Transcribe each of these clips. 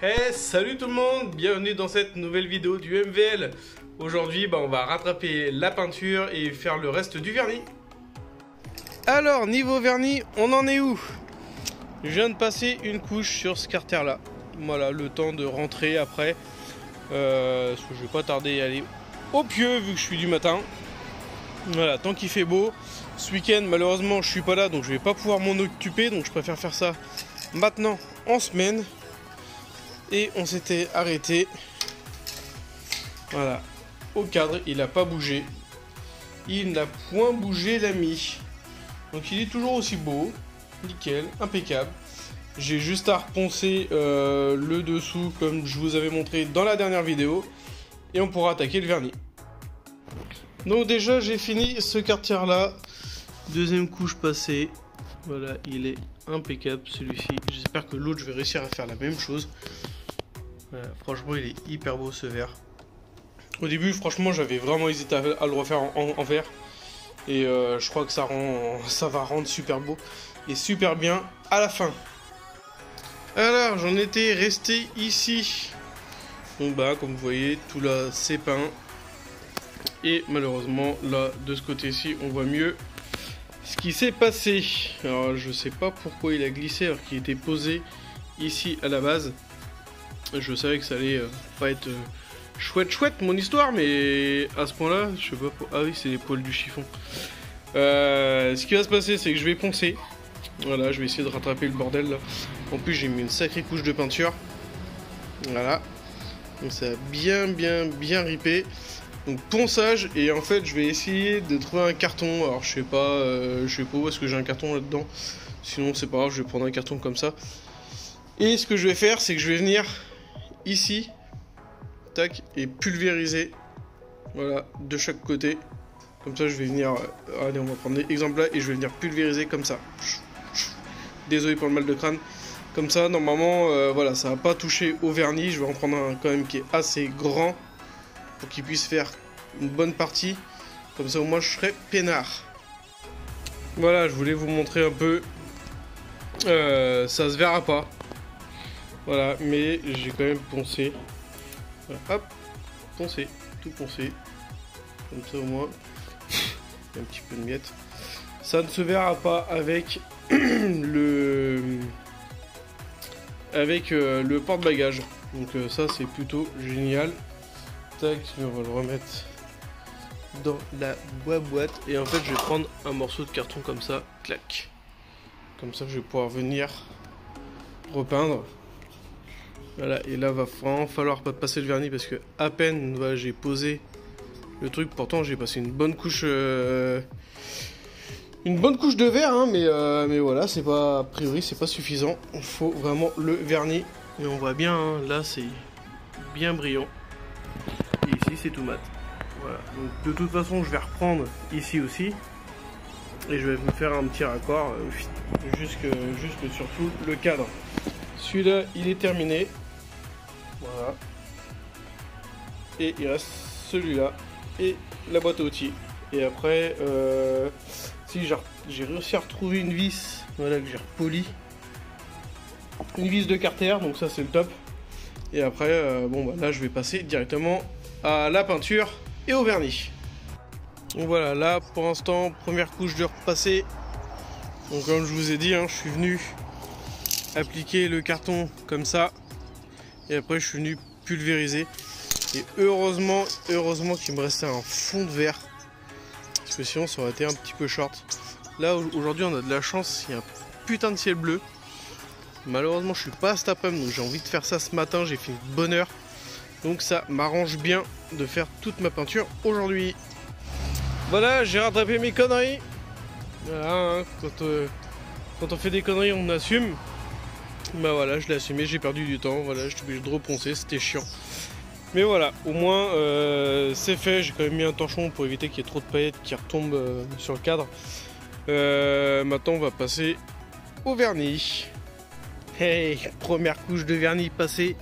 Hey, salut tout le monde, bienvenue dans cette nouvelle vidéo du MVL. Aujourd'hui, on va rattraper la peinture et faire le reste du vernis. Alors, niveau vernis, on en est où? Je viens de passer une couche sur ce carter là. Voilà, le temps de rentrer après. Parce que je vais pas tarder à aller au pieu vu que je suis du matin. Voilà, tant qu'il fait beau. Ce week-end, malheureusement, je suis pas là, donc je vais pas pouvoir m'en occuper. Donc je préfère faire ça maintenant en semaine. Et on s'était arrêté, voilà, au cadre, il n'a pas bougé. Il n'a point bougé l'ami. Donc il est toujours aussi beau, nickel, impeccable. J'ai juste à reponcer le dessous comme je vous avais montré dans la dernière vidéo. Et on pourra attaquer le vernis. Donc déjà j'ai fini ce quartier là. Deuxième couche passée. Voilà, il est impeccable celui-ci. J'espère que l'autre je vais réussir à faire la même chose. Franchement il est hyper beau ce vert. Au début franchement j'avais vraiment hésité à le refaire en vert. Et je crois que ça va rendre super beau et super bien à la fin. Alors j'en étais resté ici. Donc comme vous voyez tout là c'est peint. Et malheureusement là de ce côté-ci on voit mieux ce qui s'est passé. Alors je sais pas pourquoi il a glissé alors qu'il était posé ici à la base. Je savais que ça allait pas être chouette mon histoire, mais à ce point là je sais pas pour... Ah oui c'est les poils du chiffon. Ce qui va se passer c'est que je vais poncer. Voilà, je vais essayer de rattraper le bordel là. En plus j'ai mis une sacrée couche de peinture. Voilà. Donc ça a bien ripé. Donc ponçage, et en fait je vais essayer de trouver un carton. Alors je sais pas où est-ce que j'ai un carton là dedans. Sinon c'est pas grave, je vais prendre un carton comme ça. Et ce que je vais faire c'est que je vais venir ici, tac, et pulvériser, voilà, de chaque côté. Comme ça je vais venir, allez on va prendre l'exemple là, et je vais venir pulvériser comme ça. Désolé pour le mal de crâne. Comme ça normalement, voilà, ça va pas toucher au vernis. Je vais en prendre un quand même qui est assez grand pour qu'il puisse faire une bonne partie. Comme ça au moins je serai peinard. Voilà, je voulais vous montrer un peu. Ça se verra pas. Voilà, mais j'ai quand même poncé. Voilà, hop, poncé, tout poncé. Comme ça au moins. Il y a un petit peu de miettes. Ça ne se verra pas avec le porte-bagages. Donc ça c'est plutôt génial. Tac, on va le remettre dans la boîte. Et en fait je vais prendre un morceau de carton comme ça, clac. Comme ça je vais pouvoir venir repeindre. Voilà, et là va vraiment falloir pas passer le vernis parce que à peine voilà, j'ai posé le truc. Pourtant j'ai passé une bonne couche de verre, hein, mais voilà, c'est pas, a priori c'est pas suffisant. Il faut vraiment le vernis. Et on voit bien, hein, là c'est bien brillant. Et ici c'est tout mat. Voilà, donc de toute façon je vais reprendre ici aussi. Et je vais me faire un petit raccord jusque surtout le cadre. Celui-là il est terminé. Voilà. Et il reste celui-là et la boîte à outils. Et après, si j'ai réussi à retrouver une vis, voilà, que j'ai repoli. Une vis de carter, donc ça c'est le top. Et après, là je vais passer directement à la peinture et au vernis. Donc voilà, là pour l'instant, première couche de repassé. Donc comme je vous ai dit, hein, je suis venu appliquer le carton comme ça. Et après je suis venu pulvériser. Et heureusement qu'il me restait un fond de verre. Parce que sinon ça aurait été un petit peu short. Là aujourd'hui on a de la chance, il y a un putain de ciel bleu. Malheureusement je suis pas à cet après-midi, donc j'ai envie de faire ça ce matin, j'ai fait une bonne heure. Donc ça m'arrange bien de faire toute ma peinture aujourd'hui. Voilà, j'ai rattrapé mes conneries. Voilà, hein, quand on fait des conneries on assume. Bah voilà, je l'ai assumé, j'ai perdu du temps, voilà, j'étais obligé de reponcer, c'était chiant. Mais voilà, au moins c'est fait, j'ai quand même mis un torchon pour éviter qu'il y ait trop de paillettes qui retombent sur le cadre. Maintenant on va passer au vernis. Hey, première couche de vernis passée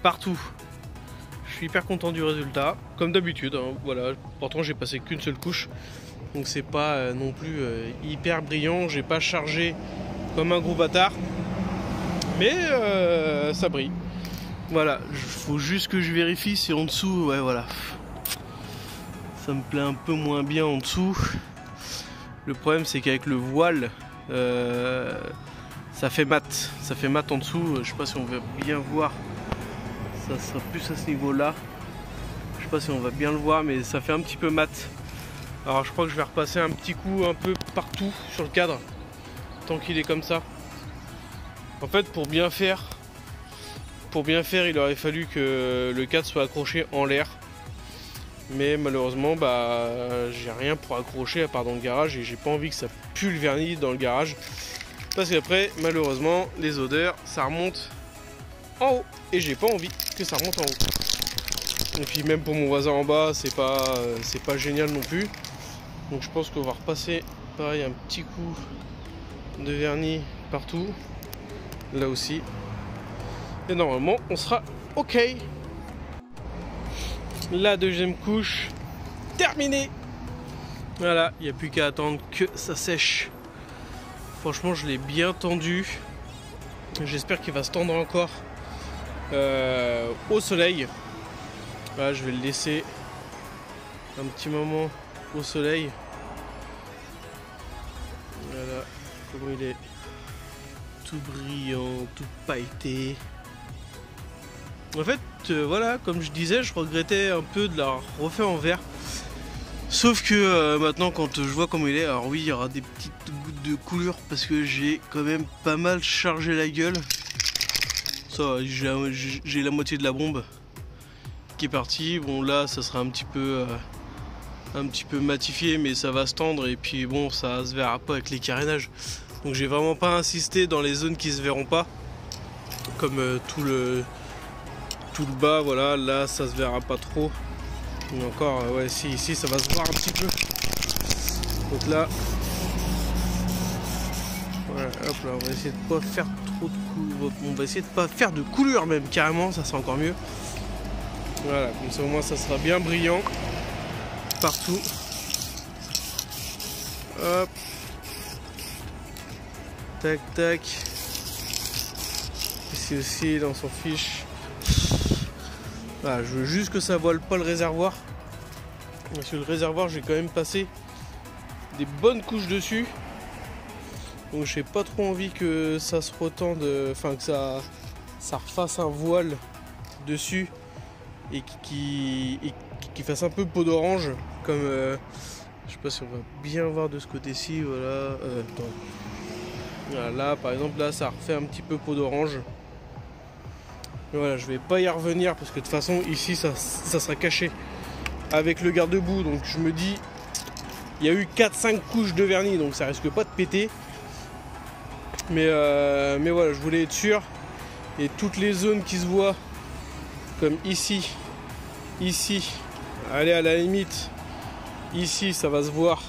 partout. Je suis hyper content du résultat, comme d'habitude, hein, voilà, pourtant j'ai passé qu'une seule couche. Donc c'est pas non plus hyper brillant, j'ai pas chargé comme un gros bâtard. Mais ça brille. Voilà, faut juste que je vérifie si en dessous, ouais voilà. Ça me plaît un peu moins bien en dessous. Le problème c'est qu'avec le voile, ça fait mat. Ça fait mat en dessous, je sais pas si on va bien voir. Ça sera plus à ce niveau-là. Je sais pas si on va bien le voir, mais ça fait un petit peu mat. Alors je crois que je vais repasser un petit coup un peu partout sur le cadre, tant qu'il est comme ça. En fait, pour bien faire, il aurait fallu que le cadre soit accroché en l'air. Mais malheureusement, j'ai rien pour accrocher à part dans le garage et j'ai pas envie que ça pue le vernis dans le garage. Parce qu'après, malheureusement, les odeurs, ça remonte en haut. Et j'ai pas envie que ça remonte en haut. Et puis même pour mon voisin en bas, c'est pas génial non plus. Donc je pense qu'on va repasser, pareil, un petit coup de vernis partout. Là aussi. Et normalement, on sera OK. La deuxième couche terminée. Voilà, il n'y a plus qu'à attendre que ça sèche. Franchement, je l'ai bien tendu. J'espère qu'il va se tendre encore au soleil. Voilà, je vais le laisser un petit moment au soleil. Voilà, comment il est tout brillant, tout pailleté. En fait, voilà, comme je disais, je regrettais un peu de la refaire en vert. Sauf que maintenant, quand je vois comment il est, alors oui, il y aura des petites gouttes de coulure parce que j'ai quand même pas mal chargé la gueule. Ça, j'ai la moitié de la bombe qui est partie. Bon, là, ça sera un petit peu matifié, mais ça va se tendre et puis bon, ça se verra pas avec les carénages. Donc, j'ai vraiment pas insisté dans les zones qui se verront pas, comme tout le bas, voilà, là ça se verra pas trop. Mais encore, ouais, si, ici ça va se voir un petit peu. Donc là, voilà, hop là, on va essayer de pas faire trop de couleurs. On va essayer de pas faire de couleurs même, carrément, ça sera encore mieux. Voilà, comme ça au moins ça sera bien brillant partout. Hop. Tac, tac. Ici aussi, là on s'en fiche. Voilà, je veux juste que ça voile pas le réservoir. Parce que le réservoir, j'ai quand même passé des bonnes couches dessus. Donc j'ai pas trop envie que ça se retende, enfin que ça refasse un voile dessus et qui fasse un peu peau d'orange. Comme, je sais pas si on va bien voir de ce côté-ci, voilà. Voilà, là par exemple, là ça refait un petit peu peau d'orange. Voilà, je vais pas y revenir parce que de toute façon ici ça sera caché avec le garde-boue, donc je me dis il y a eu 4-5 couches de vernis, donc ça risque pas de péter, mais voilà, je voulais être sûr. Et toutes les zones qui se voient comme ici, allez, à la limite ici ça va se voir,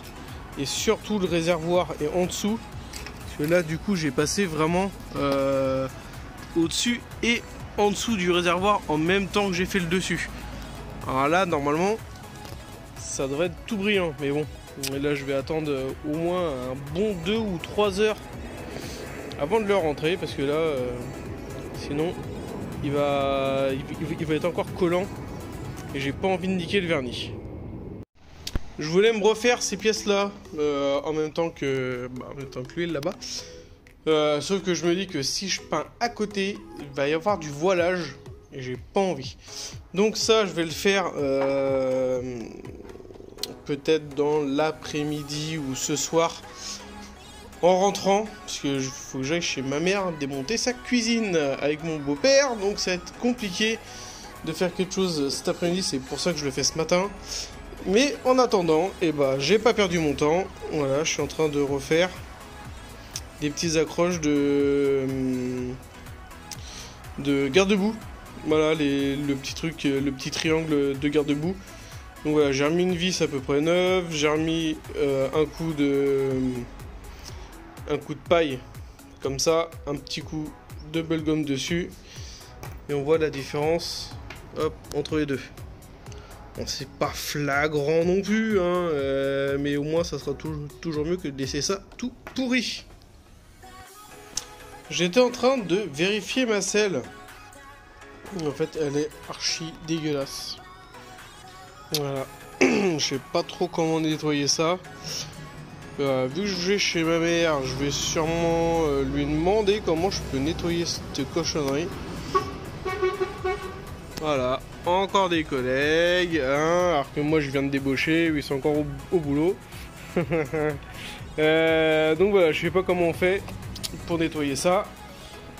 et surtout le réservoir et en dessous, parce que là du coup j'ai passé vraiment au-dessus et en dessous du réservoir en même temps que j'ai fait le dessus. Alors là normalement ça devrait être tout brillant, mais bon, là je vais attendre au moins un bon 2 ou 3 heures avant de le rentrer, parce que là sinon il va être encore collant et j'ai pas envie de niquer le vernis. Je voulais me refaire ces pièces là en même temps que l'huile là-bas. Sauf que je me dis que si je peins à côté, il va y avoir du voilage et j'ai pas envie. Donc ça, je vais le faire peut-être dans l'après-midi ou ce soir en rentrant, parce que faut que j'aille chez ma mère démonter sa cuisine avec mon beau-père, donc ça va être compliqué de faire quelque chose cet après-midi. C'est pour ça que je le fais ce matin. Mais en attendant, j'ai pas perdu mon temps. Voilà, je suis en train de refaire des petites accroches de garde-boue. Voilà, le petit truc, le petit triangle de garde-boue. Donc voilà, j'ai remis une vis à peu près neuve, j'ai remis un coup de paille comme ça, un petit coup de bubblegum dessus, et on voit la différence, hop, entre les deux. Bon, c'est pas flagrant non plus, hein, mais au moins ça sera toujours mieux que de laisser ça tout pourri. J'étais en train de vérifier ma selle. En fait, elle est archi dégueulasse. Voilà. Je sais pas trop comment nettoyer ça. Vu que je vais chez ma mère, je vais sûrement lui demander comment je peux nettoyer cette cochonnerie. Voilà, encore des collègues, hein, alors que moi je viens de débaucher, ils sont encore au boulot. Donc voilà, je sais pas comment on fait pour nettoyer ça.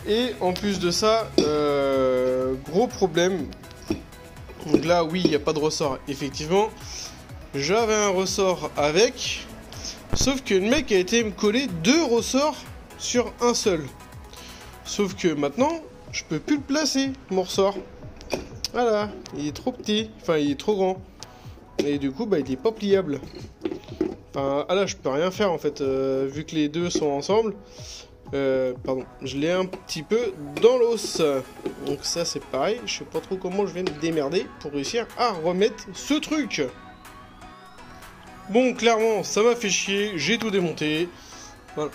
Et en plus de ça, gros problème. Donc là, oui, il n'y a pas de ressort, effectivement. J'avais un ressort avec, sauf que le mec a été me coller 2 ressorts sur un seul. Sauf que maintenant, je peux plus le placer, mon ressort. Voilà, il est trop petit, enfin il est trop grand. Et du coup, bah il est pas pliable. Enfin, là, je peux rien faire en fait, vu que les deux sont ensemble. Pardon, je l'ai un petit peu dans l'os. Donc ça c'est pareil, je sais pas trop comment je vais me démerder pour réussir à remettre ce truc. Bon, clairement, ça m'a fait chier, j'ai tout démonté. Voilà.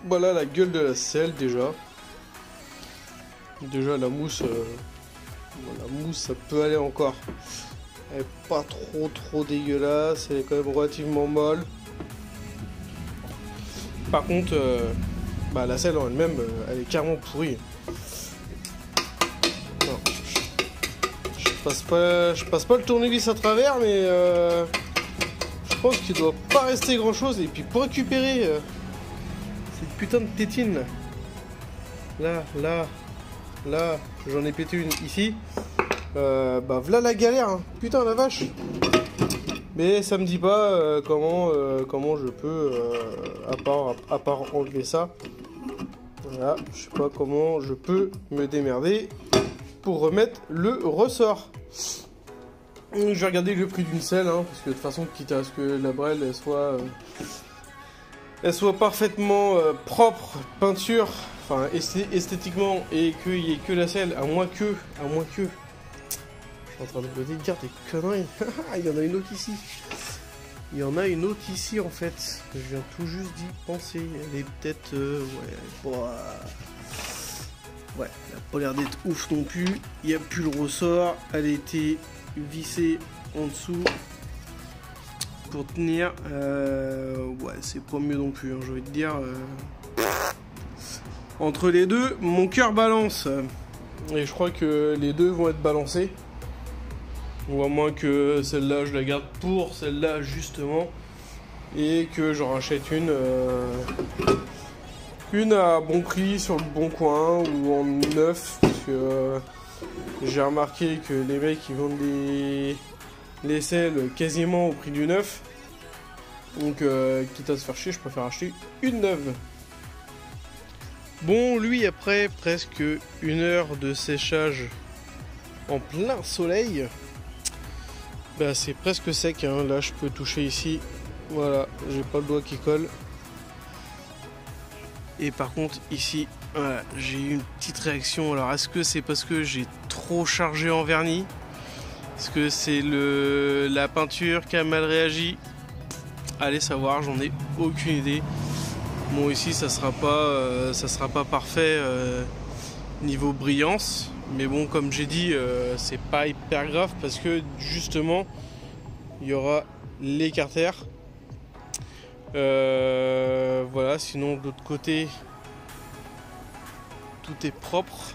Voilà la gueule de la selle déjà. Déjà la mousse, ça peut aller encore. Elle est pas trop dégueulasse, elle est quand même relativement molle. Par contre, la selle en elle-même, elle est carrément pourrie. Non. Je passe pas le tournevis à travers, mais je pense qu'il doit pas rester grand chose. Et puis pour récupérer cette putain de tétine là, j'en ai pété une ici. Voilà la galère, hein. Putain la vache. Mais ça me dit pas comment je peux, à part enlever ça. Voilà, je sais pas comment je peux me démerder pour remettre le ressort. Je vais regarder le prix d'une selle, hein, parce que de toute façon, quitte à ce que la brelle elle soit parfaitement propre, peinture, enfin esthétiquement, et qu'il n'y ait que la selle, à moins que. Je suis en train de me dire des conneries. Il y en a une autre ici. Il y en a une autre ici en fait. Je viens tout juste d'y penser. Elle est peut-être. Ouais, elle n'a pas l'air d'être ouf non plus. Il n'y a plus le ressort. Elle a été vissée en dessous pour tenir. Ouais, c'est pas mieux non plus, hein, je vais te dire. Entre les deux, mon cœur balance. Et je crois que les deux vont être balancés. Ou à moins que celle-là, je la garde pour celle-là, justement. Et que j'en rachète une à bon prix sur le bon coin ou en neuf. Parce que j'ai remarqué que les mecs, ils vendent les selles quasiment au prix du neuf. Donc, quitte à se faire chier, je préfère acheter une neuve. Bon, lui, après presque 1 heure de séchage en plein soleil, bah, c'est presque sec, hein. Là je peux toucher ici, voilà, j'ai pas le doigt qui colle. Et par contre ici, voilà, j'ai eu une petite réaction. Alors est-ce que c'est parce que j'ai trop chargé en vernis? Est-ce que c'est la peinture qui a mal réagi? Allez savoir, j'en ai aucune idée. Bon, ici ça sera pas parfait niveau brillance, mais bon, comme j'ai dit, c'est pas hyper grave parce que justement il y aura l'écarter. Voilà, sinon de l'autre côté tout est propre.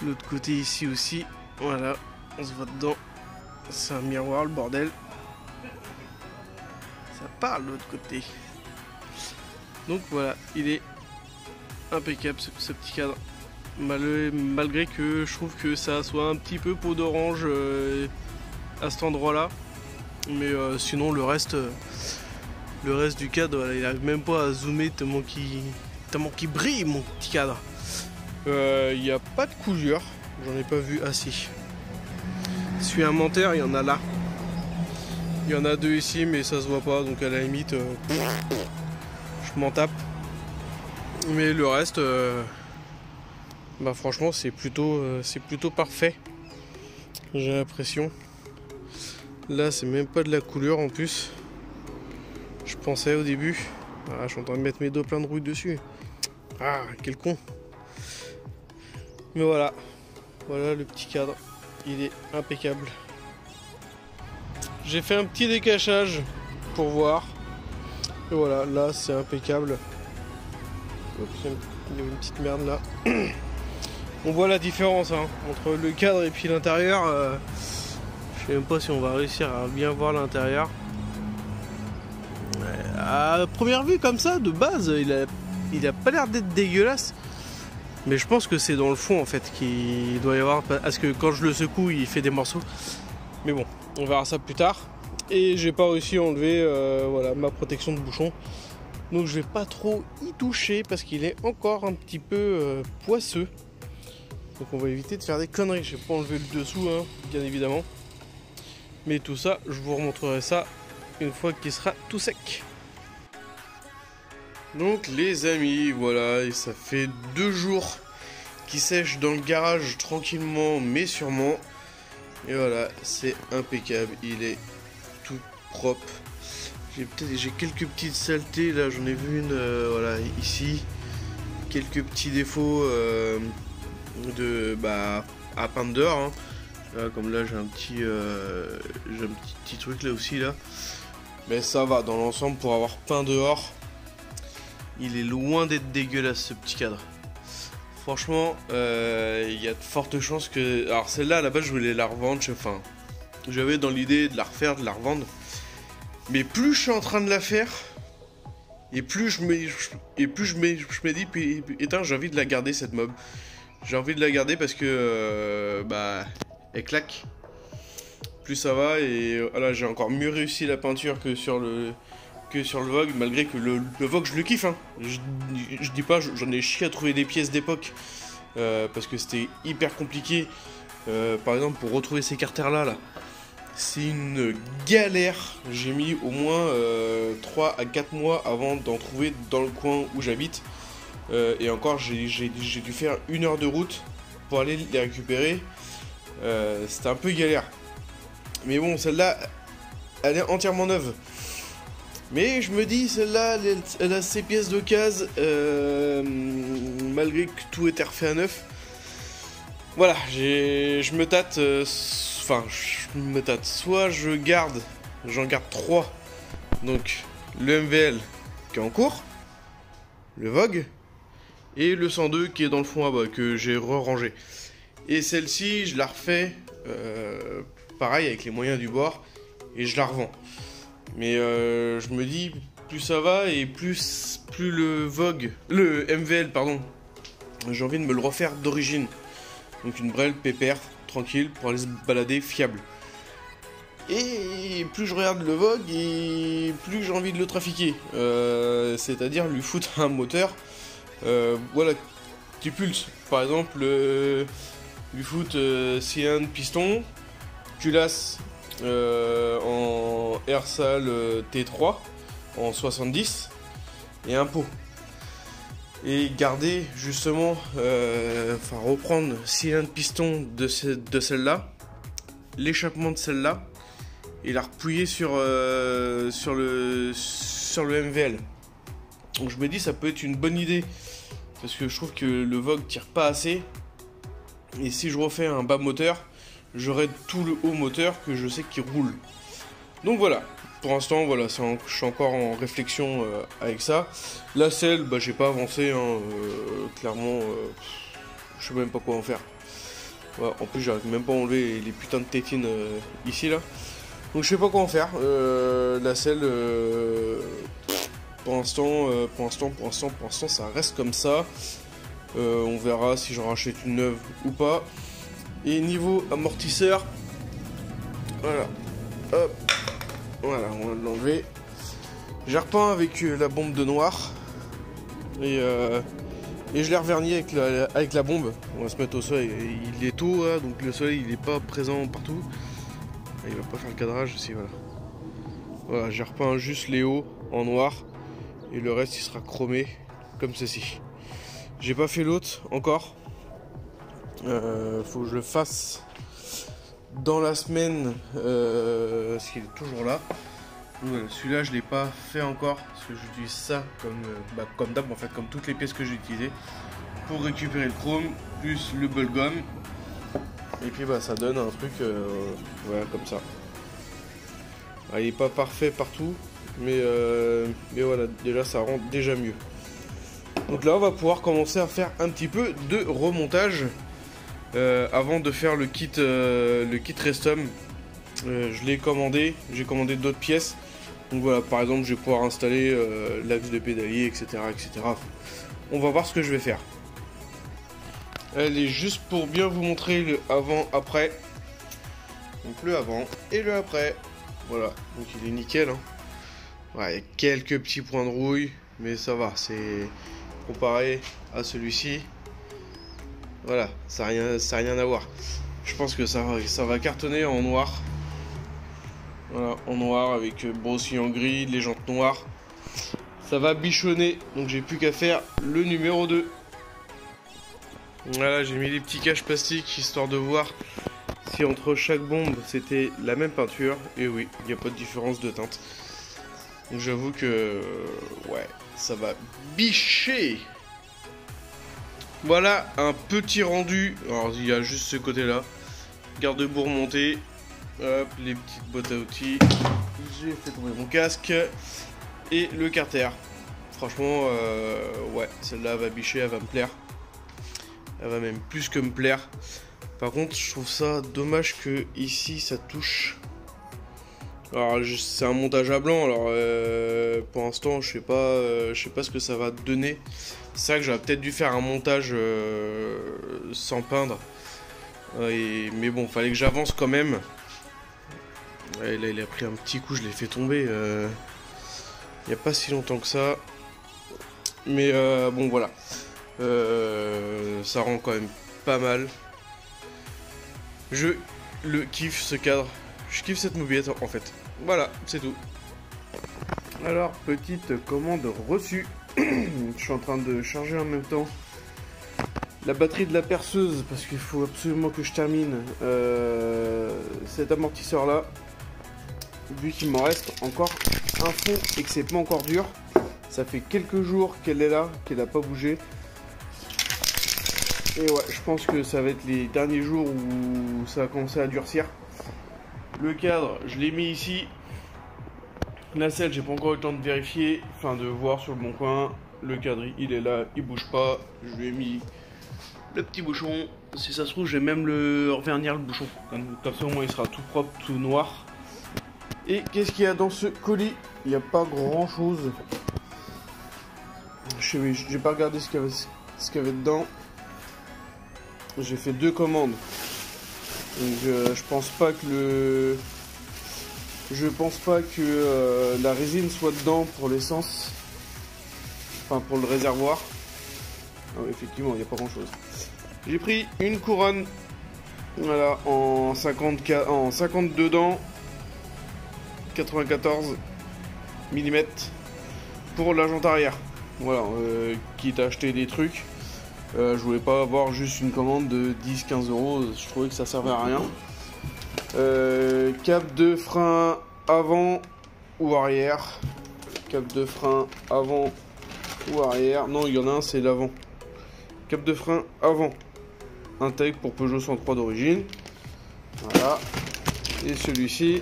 L'autre côté ici aussi, voilà, on se voit dedans. C'est un miroir le bordel. Ça parle de l'autre côté. Donc voilà, il est impeccable ce petit cadre. Malgré que je trouve que ça soit un petit peu peau d'orange à cet endroit là. Mais sinon le reste du cadre, voilà, il n'arrive même pas à zoomer tellement qu'il brille mon petit cadre. Il n'y a pas de coulure, j'en ai pas vu. Ah si. Celui à Manterre, il y en a là. Il y en a 2 ici mais ça se voit pas, donc à la limite je m'en tape. Mais le reste, bah franchement c'est plutôt parfait. J'ai l'impression. Là c'est même pas de la couleur en plus. Je pensais au début. Ah, je suis en train de mettre mes dos plein de rouille dessus. Ah, quel con. Mais voilà. Voilà le petit cadre, il est impeccable. J'ai fait un petit décachage pour voir. Et voilà, là c'est impeccable. Oups, il y a une petite merde là. On voit la différence hein, entre le cadre et puis l'intérieur. Je sais même pas si on va réussir à bien voir l'intérieur. À première vue comme ça, de base, il a pas l'air d'être dégueulasse. Mais je pense que c'est dans le fond en fait qu'il doit y avoir. Parce que quand je le secoue, il fait des morceaux. Mais bon, on verra ça plus tard. Et j'ai pas réussi à enlever voilà, ma protection de bouchon. Donc je vais pas trop y toucher parce qu'il est encore un petit peu poisseux. Donc on va éviter de faire des conneries. Je vais pas enlever le dessous, hein, bien évidemment. Mais tout ça, je vous remontrerai ça une fois qu'il sera tout sec. Donc les amis, voilà, et ça fait 2 jours qu'il sèche dans le garage tranquillement mais sûrement. Et voilà, c'est impeccable, il est tout propre. J'ai quelques petites saletés, là j'en ai vu une, voilà, ici. Quelques petits défauts à peindre dehors. Hein. Là, comme là j'ai un petit truc là aussi là. Mais ça va, dans l'ensemble pour avoir peint dehors. Il est loin d'être dégueulasse ce petit cadre. Franchement, il y a de fortes chances que... Alors celle-là, à la base, je voulais la revendre. Enfin, j'avais dans l'idée de la refaire, de la revendre. Mais plus je suis en train de la faire, et plus je me dis, putain, j'ai envie de la garder cette mob. J'ai envie de la garder parce que, elle claque. Plus ça va, et voilà, j'ai encore mieux réussi la peinture que sur le Vogue, malgré que le Vogue je le kiffe hein. Je dis pas, j'en ai chié à trouver des pièces d'époque parce que c'était hyper compliqué. Par exemple pour retrouver ces carters là, c'est une galère. J'ai mis au moins 3 à 4 mois avant d'en trouver dans le coin où j'habite. Et encore j'ai dû faire 1 heure de route pour aller les récupérer. C'était un peu galère. Mais bon, celle-là elle est entièrement neuve. Mais je me dis, celle-là, elle a ses pièces d'occasion, malgré que tout était refait à neuf. Voilà, je me tâte, soit j'en garde 3. Donc, le MVL qui est en cours, le Vogue, et le 102 qui est dans le fond à bas, que j'ai re-rangé. Et celle-ci, je la refais, pareil, avec les moyens du bord, et je la revends. Mais je me dis, plus ça va et plus le MVL, pardon, j'ai envie de me le refaire d'origine. Donc une brelle pépère, tranquille, pour aller se balader fiable. Et plus je regarde le Vogue et plus j'ai envie de le trafiquer. C'est-à-dire lui foutre un moteur, voilà, qui pulse. Par exemple, lui foutre cylindre piston, culasse. En Airsal T3 en 70 et un pot, et garder justement reprendre cylindre piston de celle-là, l'échappement de celle-là, et la repouiller sur le MVL. Donc je me dis ça peut être une bonne idée parce que je trouve que le Vogue tire pas assez, et si je refais un bas moteur, j'aurai tout le haut moteur que je sais qui roule. Donc voilà, pour l'instant, voilà, je suis encore en réflexion avec ça. La selle, j'ai pas avancé, hein, clairement, je sais même pas quoi en faire. Ouais, en plus, j'arrive même pas à enlever les putains de tétines ici, là. Donc je sais pas quoi en faire. La selle, pour l'instant, ça reste comme ça. On verra si j'en rachète une neuve ou pas. Et niveau amortisseur, voilà, hop, voilà, on va l'enlever. J'ai repeint avec la bombe de noir et je l'ai reverni avec la bombe. On va se mettre au soleil. Il est tôt là, donc le soleil il est pas présent partout. Il va pas faire le cadrage aussi, voilà. Voilà, j'ai repeint juste les hauts en noir et le reste il sera chromé comme ceci. J'ai pas fait l'autre encore. Faut que je le fasse dans la semaine parce qu'il est toujours là. Voilà, celui-là je l'ai pas fait encore parce que j'utilise ça comme d'hab en fait, comme toutes les pièces que j'ai utilisées pour récupérer le chrome plus le bubblegum. Et puis bah ça donne un truc voilà, comme ça. Ah, il n'est pas parfait partout, mais voilà, déjà ça rend déjà mieux. Donc là on va pouvoir commencer à faire un petit peu de remontage avant de faire le kit Restom. Je l'ai commandé, j'ai commandé d'autres pièces. Donc voilà, par exemple je vais pouvoir installer l'axe de pédalier, etc., etc. On va voir ce que je vais faire. Allez, juste pour bien vous montrer le avant-après. Donc le avant et le après. Voilà, donc il est nickel. Hein. Ouais, il y a quelques petits points de rouille, mais ça va, c'est comparé à celui-ci. Voilà, ça n'a rien à voir. Je pense que ça va cartonner en noir. Voilà, en noir avec aussi en gris, les jantes noires. Ça va bichonner, donc j'ai plus qu'à faire le numéro 2. Voilà, j'ai mis les petits caches plastiques histoire de voir si entre chaque bombe c'était la même peinture. Et oui, il n'y a pas de différence de teinte. Donc j'avoue que ouais, ça va bicher. Voilà un petit rendu. Alors il y a juste ce côté là. Garde-boue remonté. Hop, les petites boîtes à outils. J'ai fait tomber mon casque. Et le carter. Franchement, ouais, celle-là va bicher, elle va me plaire. Elle va même plus que me plaire. Par contre, je trouve ça dommage que ici ça touche. Alors, c'est un montage à blanc. Alors, pour l'instant, je sais pas ce que ça va donner. C'est vrai que j'aurais peut-être dû faire un montage sans peindre. Mais bon, fallait que j'avance quand même. Ouais, là, il a pris un petit coup, je l'ai fait tomber. Il n'y a pas si longtemps que ça. Mais bon, voilà. Ça rend quand même pas mal. Je le kiffe ce cadre. Je kiffe cette mobilette en fait. Voilà, c'est tout. Alors, petite commande reçue. Je suis en train de charger en même temps la batterie de la perceuse parce qu'il faut absolument que je termine cet amortisseur là. Vu qu'il m'en reste encore un fond et que c'est pas encore dur. Ça fait quelques jours qu'elle est là, qu'elle n'a pas bougé. Et ouais, je pense que ça va être les derniers jours où ça va commencer à durcir. Le cadre, je l'ai mis ici. La selle, j'ai pas encore eu le temps de vérifier, enfin de voir sur le bon coin. Le cadre, il est là, il bouge pas. Je lui ai mis le petit bouchon. Si ça se trouve, je vais même le revernir le bouchon. Comme ça, au moins, il sera tout propre, tout noir. Et qu'est-ce qu'il y a dans ce colis? Il n'y a pas grand chose. J'ai pas regardé ce qu'il y avait dedans. J'ai fait 2 commandes. Donc je pense pas que la résine soit dedans pour l'essence. Enfin pour le réservoir. Ah, effectivement, il n'y a pas grand chose. J'ai pris une couronne. Voilà, en 52 dents. 94 mm pour la jante arrière. Voilà, quitte à acheter des trucs. Je voulais pas avoir juste une commande de 10-15 euros. Je trouvais que ça servait à rien. Cap de frein avant ou arrière. Cap de frein avant ou arrière. Non, il y en a un, c'est l'avant. Cap de frein avant. Intègre pour Peugeot 103 d'origine. Voilà. Et celui-ci,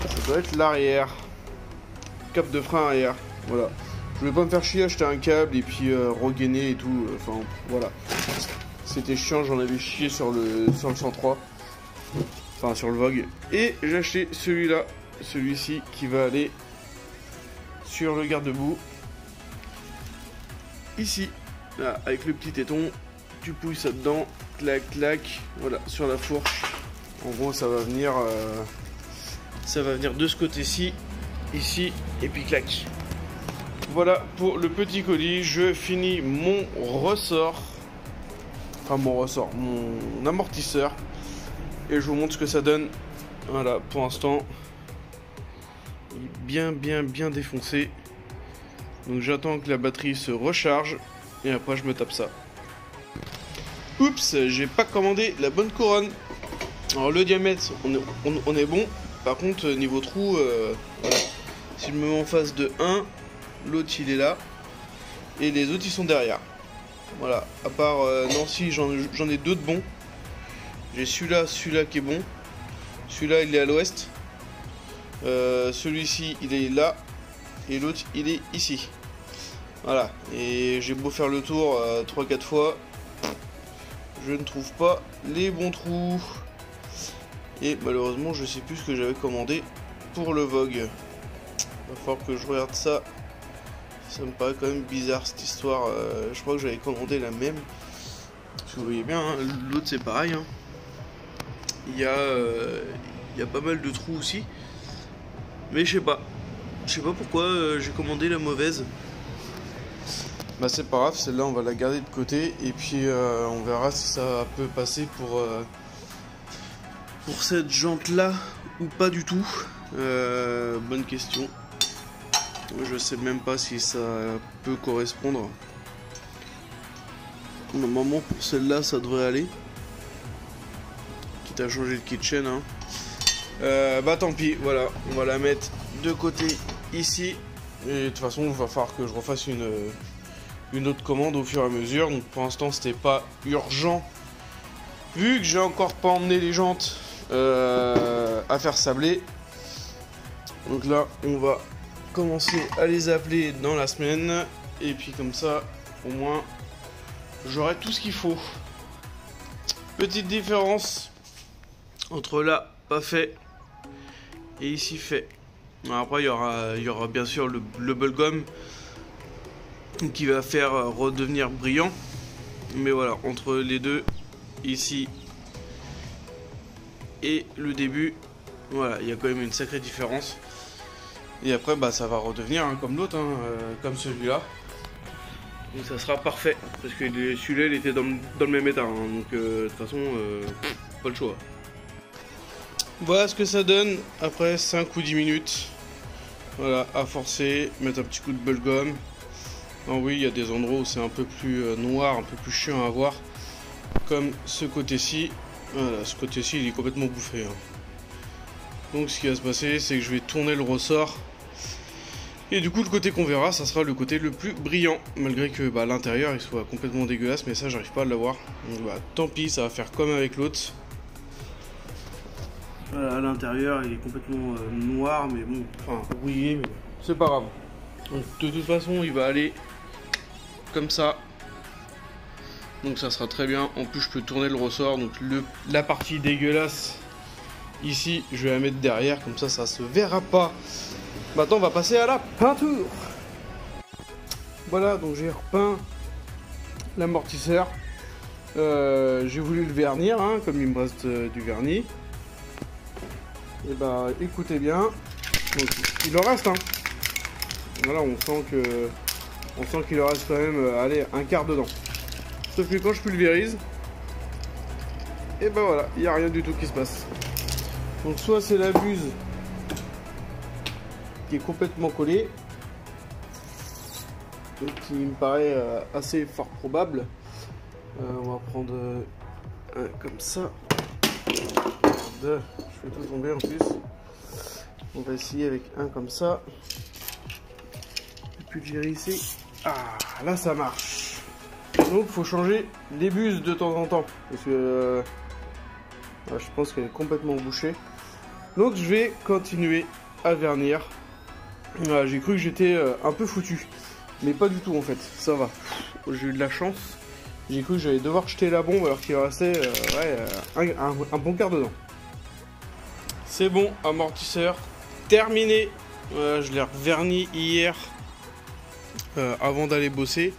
ça doit être l'arrière. Cap de frein arrière. Voilà. Je voulais pas me faire chier acheter un câble et puis regainer et tout. Enfin, voilà. C'était chiant, j'en avais chié sur le 103. Enfin, sur le Vogue. Et j'ai acheté celui-là. Celui-ci qui va aller sur le garde-boue. Ici. Là, avec le petit téton. Tu pouilles ça dedans. Clac, clac. Voilà, sur la fourche. En gros, ça va venir de ce côté-ci. Ici. Et puis clac. Voilà pour le petit colis, je finis mon ressort, enfin mon amortisseur, et je vous montre ce que ça donne. Voilà, pour l'instant, il est bien défoncé. Donc j'attends que la batterie se recharge, et après je me tape ça. Oups, j'ai pas commandé la bonne couronne. Alors le diamètre, on est bon, par contre niveau trou, voilà. Si je me mets en face de 1, l'autre il est là et les autres ils sont derrière. Voilà, à part Nancy, j'en ai 2 de bons. J'ai celui-là qui est bon. Celui-là il est à l'ouest. Celui-ci il est là. Et l'autre il est ici. Voilà. Et j'ai beau faire le tour 3-4 fois. Je ne trouve pas les bons trous. Et malheureusement je sais plus ce que j'avais commandé pour le Vogue. Il va falloir que je regarde ça. Ça me paraît quand même bizarre cette histoire. Je crois que j'avais commandé la même. Parce que vous voyez bien, hein, l'autre c'est pareil. Hein. Il y a pas mal de trous aussi. Mais je sais pas. Je sais pas pourquoi j'ai commandé la mauvaise. Bah c'est pas grave, celle-là on va la garder de côté. Et puis on verra si ça peut passer pour cette jante là ou pas du tout. Bonne question. Je sais même pas si ça peut correspondre. Normalement pour celle-là ça devrait aller. Quitte à changer le kitchen. Hein. Bah tant pis, voilà. On va la mettre de côté ici. Et de toute façon il va falloir que je refasse une autre commande au fur et à mesure. Donc pour l'instant c'était pas urgent. Vu que j'ai encore pas emmené les jantes à faire sabler. Donc là on va commencer à les appeler dans la semaine. Et puis comme ça au moins j'aurai tout ce qu'il faut. Petite différence entre là pas fait et ici fait. Alors après il y aura bien sûr le bubblegum qui va faire redevenir brillant. Mais voilà, entre les deux, ici et le début, voilà, il y a quand même une sacrée différence. Et après bah ça va redevenir hein, comme l'autre, hein, comme celui-là. Donc ça sera parfait. Parce que celui-là il était dans le même état. Hein, donc de toute façon, pas le choix. Voilà ce que ça donne après 5 ou 10 minutes. Voilà, à forcer, mettre un petit coup de bubblegum. Alors oui, il y a des endroits où c'est un peu plus noir, un peu plus chiant à voir. Comme ce côté-ci. Voilà, ce côté-ci il est complètement bouffé. Hein. Donc ce qui va se passer, c'est que je vais tourner le ressort. Et du coup, le côté qu'on verra, ça sera le côté le plus brillant. Malgré que bah, l'intérieur il soit complètement dégueulasse, mais ça j'arrive pas à l'avoir. Donc bah tant pis, ça va faire comme avec l'autre. Voilà, à l'intérieur il est complètement noir, mais bon, enfin rouillé, mais c'est pas grave. Donc de toute façon il va aller comme ça. Donc ça sera très bien. En plus je peux tourner le ressort. Donc la partie dégueulasse ici je vais la mettre derrière. Comme ça ça se verra pas. Maintenant on va passer à la peinture. Voilà, donc j'ai repeint l'amortisseur. J'ai voulu le vernir hein, comme il me reste du vernis. Et bah écoutez bien. Donc, il en reste hein. Voilà, on sent qu'il en reste quand même allez, un quart dedans. Sauf que quand je pulvérise, et ben voilà, il n'y a rien du tout qui se passe. Donc soit c'est la buse qui est complètement collée, donc qui me paraît assez fort probable. On va prendre un comme ça. Je fais tout tomber en plus. On va essayer avec un comme ça. Pulvériser. Ah, là ça marche. Donc faut changer les buses de temps en temps parce que je pense qu'elle est complètement bouchée. Donc je vais continuer à vernir. Voilà, j'ai cru que j'étais un peu foutu, mais pas du tout en fait. Ça va. J'ai eu de la chance. J'ai cru que j'allais devoir jeter la bombe alors qu'il restait un bon quart dedans. C'est bon, amortisseur terminé. Voilà, je l'ai reverni hier. Avant d'aller bosser.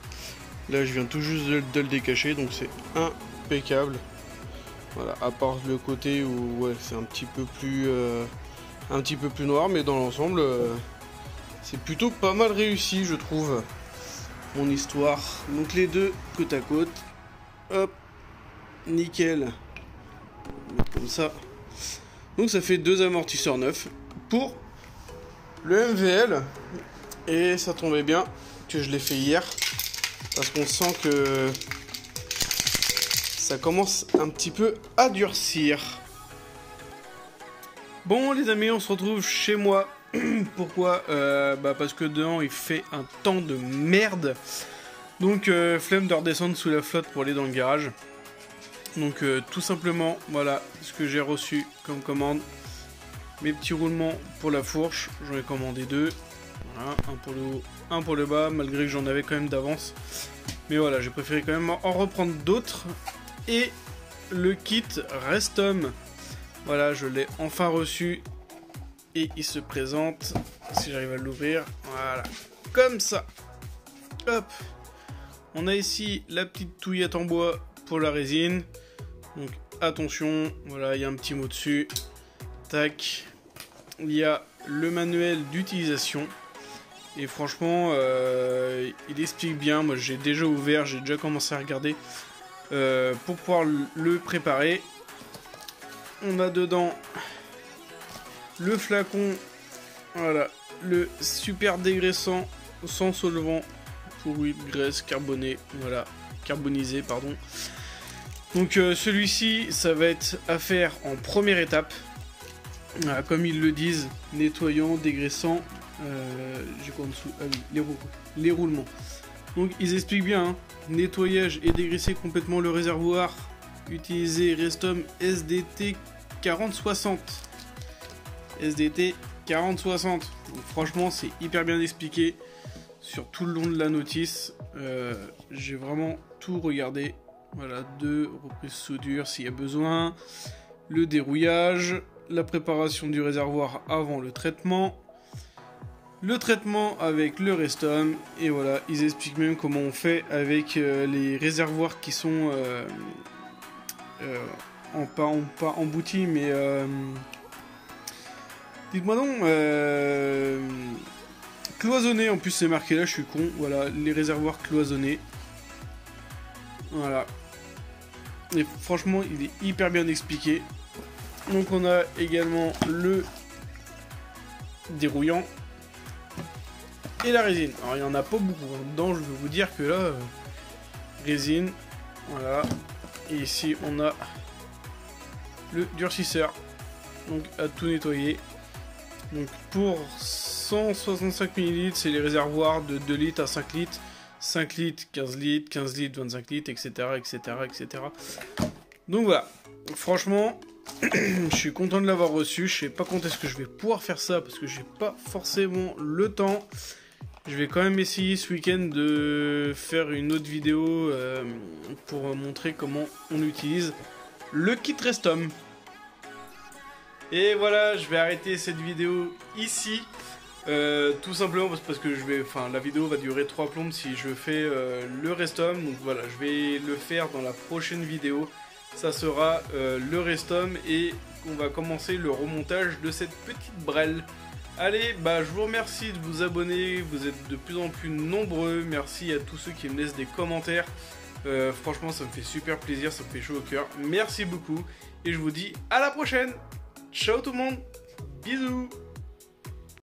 Là je viens tout juste de le décacher, donc c'est impeccable. Voilà, à part le côté où ouais, c'est un petit peu plus noir, mais dans l'ensemble c'est plutôt pas mal réussi je trouve mon histoire. Donc les deux côte à côte, hop, nickel, comme ça. Donc ça fait 2 amortisseurs neufs pour le MVL. Et ça tombait bien que je l'ai fait hier, parce qu'on sent que ça commence un petit peu à durcir. Bon les amis, on se retrouve chez moi. Pourquoi parce que dehors il fait un temps de merde. Donc flemme de redescendre sous la flotte pour aller dans le garage. Donc tout simplement, voilà ce que j'ai reçu comme commande. Mes petits roulements pour la fourche, j'en ai commandé 2. Voilà, un pour le haut, un pour le bas, malgré que j'en avais quand même d'avance. Mais voilà, j'ai préféré quand même en reprendre d'autres. Et le kit Restom. Voilà, je l'ai enfin reçu. Et il se présente, si j'arrive à l'ouvrir, voilà, comme ça. Hop. On a ici la petite touillette en bois pour la résine. Donc attention, voilà, il y a un petit mot dessus. Tac. Il y a le manuel d'utilisation. Et franchement, il explique bien. Moi, j'ai déjà ouvert, j'ai déjà commencé à regarder pour pouvoir le préparer. On a dedans le flacon, voilà, le super dégraissant sans solvant pour huile, graisse carbonée, voilà, carbonisée, pardon. Donc celui-ci, ça va être à faire en première étape. Voilà, comme ils le disent, nettoyant, dégraissant, j'ai quoi en dessous? Ah oui, les roulements. Donc ils expliquent bien, hein, nettoyage et dégraisser complètement le réservoir. Utiliser Restom SDT 4060. SDT 4060. Donc, franchement, c'est hyper bien expliqué sur tout le long de la notice. J'ai vraiment tout regardé. Voilà, 2 reprises soudure s'il y a besoin. Le dérouillage. La préparation du réservoir avant le traitement. Le traitement avec le Restom. Et voilà, ils expliquent même comment on fait avec les réservoirs qui sont pas emboutis, mais dites-moi donc, cloisonnés, en plus c'est marqué là, je suis con, voilà, les réservoirs cloisonnés. Voilà. Et franchement, il est hyper bien expliqué. Donc on a également le dérouillant et la résine. Alors il n'y en a pas beaucoup dedans, je vais vous dire que là, résine, voilà. Et ici on a le durcisseur, donc à tout nettoyer. Donc pour 165 ml, c'est les réservoirs de 2 litres à 5 litres, 5 litres, 15 litres, 15 litres, 25 litres, etc. etc., etc. Donc voilà, franchement, je suis content de l'avoir reçu. Je sais pas quand est-ce que je vais pouvoir faire ça, parce que j'ai pas forcément le temps. Je vais quand même essayer ce week-end de faire une autre vidéo pour montrer comment on utilise le kit Restom. Et voilà, je vais arrêter cette vidéo ici. Tout simplement parce que la vidéo va durer 3 plombes si je fais le Restom. Donc voilà, je vais le faire dans la prochaine vidéo. Ça sera le Restom et on va commencer le remontage de cette petite brelle. Allez, bah je vous remercie de vous abonner, vous êtes de plus en plus nombreux. Merci à tous ceux qui me laissent des commentaires. Franchement, ça me fait super plaisir, ça me fait chaud au cœur. Merci beaucoup et je vous dis à la prochaine. Ciao tout le monde, bisous.